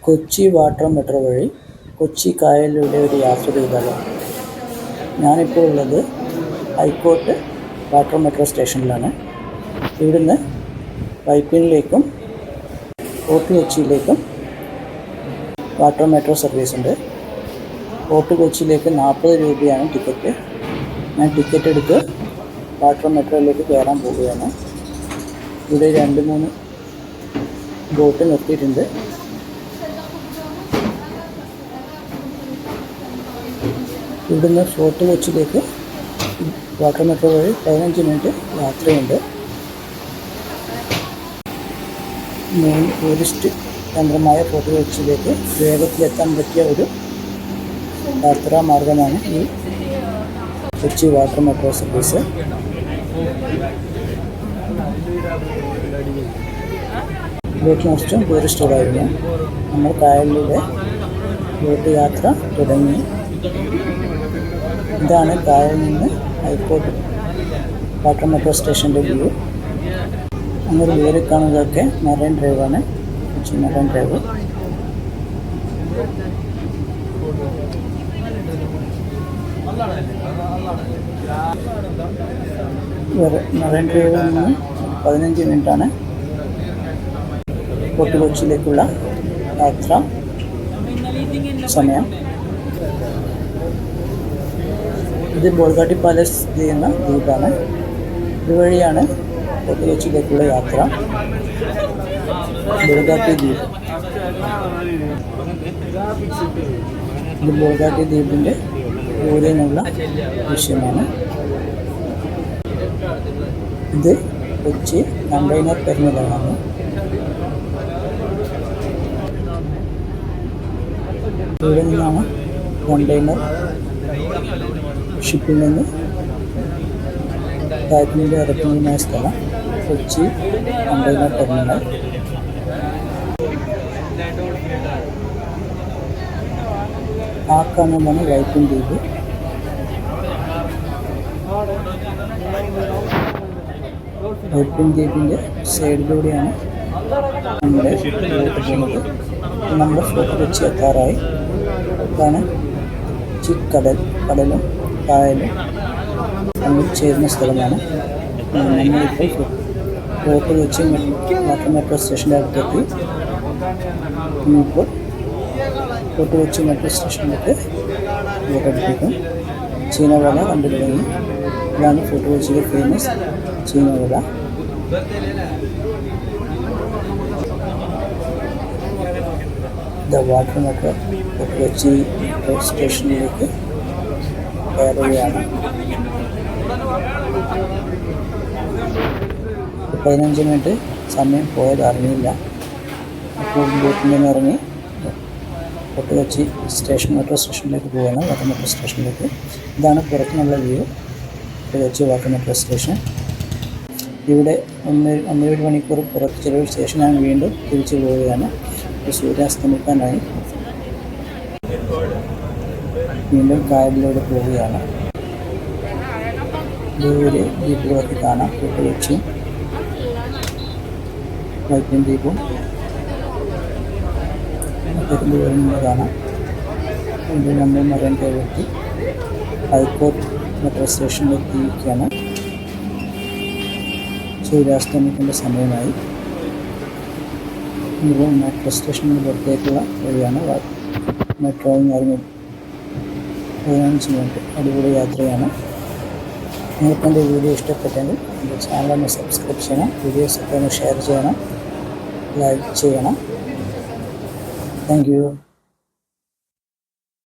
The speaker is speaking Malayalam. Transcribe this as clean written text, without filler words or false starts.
കൊച്ചി വാട്ടർ മെട്രോ വഴി കൊച്ചി കായലിലൂടെ ഒരു യാത്ര ചെയ്താലോ? ഞാനിപ്പോൾ ഉള്ളത് ഹൈക്കോർട്ട് വാട്ടർ മെട്രോ സ്റ്റേഷനിലാണ്. ഇവിടുന്ന് വൈപ്പിനിലേക്കും ഫോർട്ട് കൊച്ചിയിലേക്കും വാട്ടർ മെട്രോ സർവീസ് ഉണ്ട്. ഫോർട്ട് കൊച്ചിയിലേക്ക് 40 രൂപയാണ് ടിക്കറ്റ്. ഞാൻ ടിക്കറ്റ് എടുത്ത് വാട്ടർ മെട്രോയിലേക്ക് കയറാൻ പോവുകയാണ്. ഇവിടെ 2-3 ബോട്ട് നിർത്തിയിട്ടുണ്ട്. ഇവിടുന്ന് ഫോർട്ട് കൊച്ചിയിലേക്ക് വാട്ടർ മെട്രോ വഴി 15 മിനിറ്റ് യാത്രയുണ്ട്. മെയിൻ ടൂറിസ്റ്റ് കേന്ദ്രമായ ഫോർട്ട് കൊച്ചിയിലേക്ക് വേഗത്തിലെത്താൻ പറ്റിയ ഒരു യാത്രാ മാർഗമാണ് ഈ Kochi water metro service. Boat നഷ്ടം ടൂറിസ്റ്റുകളായിരുന്നു. നമ്മൾ കായലിലൂടെ ബോട്ട് യാത്ര തുടങ്ങി. ഇതാണ് കായലിൽ നിന്ന് ഹൈക്കോർട്ട് വാട്ടർ മെട്രോ സ്റ്റേഷൻ്റെ വ്യൂ. അങ്ങനെ ദൂരെ കാണുന്നതൊക്കെ മറൈൻ ഡ്രൈവാണ്, കൊച്ചി മറൈൻ ഡ്രൈവ്. മറൈൻ ഡ്രൈവിൽ നിന്ന് 15 മിനിറ്റാണ് ഫോർട്ട് കൊച്ചിയിലേക്കുള്ള യാത്രാ സമയം. ഇത് ബോൾഗാട്ടി പാലസ് സ്ഥിതി ചെയ്യുന്ന ദ്വീപാണ്. ഇതുവഴിയാണ് ഫോർട്ട് കൊച്ചിയിലേക്കുള്ള യാത്ര. ബോൾഗാട്ടി ദ്വീപ്, ഇത് ബോൾഗാട്ടി ദ്വീപിൻ്റെ ദൂരെ നിന്നുള്ള ദൃശ്യമാണ്. ഇത് കൊച്ചി കണ്ടെയ്നർ ടെർമിനലാണ്. ഇവിടെ നിന്നാണ് കണ്ടെയ്നർ ഷിപ്പിൽ നിന്ന് കയറ്റുമതി ഇറക്കുന്നതിനായ സ്ഥലം കൊച്ചി കണ്ടെയ്നർ ടെർമിനൽ. ആ കാണുന്നതാണ് വൈപ്പിൻ ദ്വീപ്. വൈപ്പിൻ ദ്വീപിൻ്റെ സൈഡിലൂടെയാണ് നമ്മുടെ ബോട്ട് പോകുന്നത്. നമ്മൾ ഫോർട്ട് കൊച്ചി എത്താറായി. ഇതാണ് കടലും കായലും തമ്മിൽ ചേരുന്ന സ്ഥലമാണ്. നമ്മളിപ്പോൾ ഫോർട്ട് കൊച്ചി വാട്ടർ മെട്രോ സ്റ്റേഷൻ്റെ അടുത്തെത്തി. ഇനിയിപ്പോൾ ഫോർട്ട് കൊച്ചി മെട്രോ സ്റ്റേഷനിലേക്ക് ബോട്ട് അടുപ്പിക്കും. ചീനവല കണ്ടു തുടങ്ങി. ഇതാണ് ഫോർട്ട് കൊച്ചിയിലെ ഫേമസ് ചീനവല. Water metro fort Kochi metro സ്റ്റേഷനിലേക്ക് കയറുകയാണ്. 15 മിനിറ്റ് സമയം പോയത് അറിഞ്ഞില്ല. അപ്പോൾ ബോട്ടിൽ നിന്ന് ഇറങ്ങി ഫോർട്ട് കൊച്ചി സ്റ്റേഷൻ മെട്രോ സ്റ്റേഷനിലേക്ക് പോവുകയാണ്, വാട്ടർ മെട്രോ സ്റ്റേഷനിലേക്ക്. ഇതാണ് പുറത്തുനിന്നുള്ള view. Fort Kochi water metro station. ഇവിടെ 1.5 മണിക്കൂർ പുറത്ത് ചിലവ് ശേഷം ഞാൻ വീണ്ടും തിരിച്ചു പോവുകയാണ്. സൂര്യാസ്തമിക്കാനായി വീണ്ടും കായലിലൂടെ പോവുകയാണ്. ദൂരെ ദ്വീപുകളൊക്കെ കാണാം. ഫോർട്ട് കൊച്ചിയും വൈപ്പിൻ ദ്വീപും ദൂരെ നിന്ന് കാണാം. വീണ്ടും നമ്മൾ മറൈൻ ഡ്രൈവ് എത്തി ഹൈക്കോർട്ട് മെട്രോ സ്റ്റേഷനിലെത്തിയിരിക്കുകയാണ്. സൂര്യാസ്തമിക്കേണ്ട സമയമായി. ഇത് മെട്രോ സ്റ്റേഷനിൽ പുറത്തേക്കുള്ള വഴിയാണ്. മെട്രോയിൽ നിന്ന് ഇറങ്ങി 15 മിനിറ്റ് അടിപൊളി യാത്രയാണ്. നിങ്ങൾക്ക് എൻ്റെ വീഡിയോ ഇഷ്ടപ്പെട്ടെങ്കിൽ എൻ്റെ ചാനലൊന്ന് സബ്സ്ക്രൈബ് ചെയ്യണം, വീഡിയോസൊക്കെ ഒന്ന് ഷെയർ ചെയ്യണം, ലൈക്ക് ചെയ്യണം. Thank you.